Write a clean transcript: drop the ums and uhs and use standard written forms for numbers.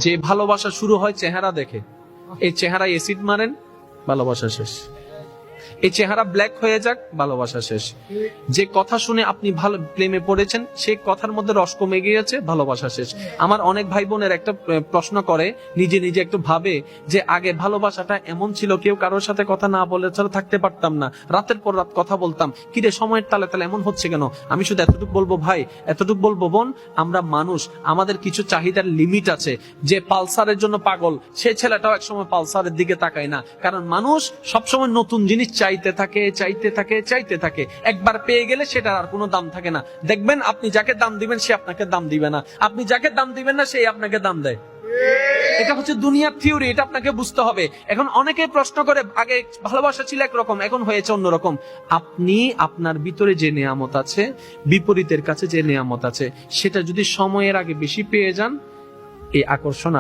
যে ভালোবাসা শুরু হয় চেহারা দেখে, এই চেহারায় অ্যাসিড মারেন, ভালোবাসা শেষ। এই চেহারা ব্ল্যাক হয়ে যাক, ভালোবাসা শেষ। যে কথা শুনে আপনি ভালো প্রেমে পড়েছেন, সেই কথার মধ্যে রস কমে গিয়েছে, ভালোবাসা শেষ। আমার অনেক ভাই বোনের একটা প্রশ্ন করে, নিজে নিজে একটু ভাবে যে আগে ভালোবাসাটা এমন ছিল, কেউ কারোর সাথে কথা না বলে ছাড়া থাকতে পারতাম না, রাতের পর রাত কথা বলতাম, কিরে সময়ের তালে তালে এমন হচ্ছে কেন? আমি শুধু এতটুকু বলবো ভাই, এতটুকু বলবো বোন, আমরা মানুষ, আমাদের কিছু চাহিদার লিমিট আছে। যে পালসারের জন্য পাগল, সে ছেলেটাও একসময় পালসারের দিকে তাকায় না, কারণ মানুষ সবসময় নতুন জিনিস চাইতে থাকে, চাইতে থাকে, চাইতে থাকে। একবার পেয়ে গেলে সেটার আর কোনো দাম থাকে না। দেখবেন আপনি যাকে দাম দিবেন সে আপনাকে দাম দিবে না, আপনি যাকে দাম দিবেন না সেই আপনাকে দাম দেয়। এটা হচ্ছে দুনিয়ার থিওরি, এটা আপনাকে বুঝতে হবে। এখন অনেকে প্রশ্ন করে, আগে ভালোবাসা ছিল একরকম, এখন হয়েছে অন্যরকম। আপনি আপনার ভিতরে যে নিয়ামত আছে, বিপরীতের কাছে যে নিয়ামত আছে, সেটা যদি সময়ের আগে বেশি পেয়ে যান, এই আকর্ষণ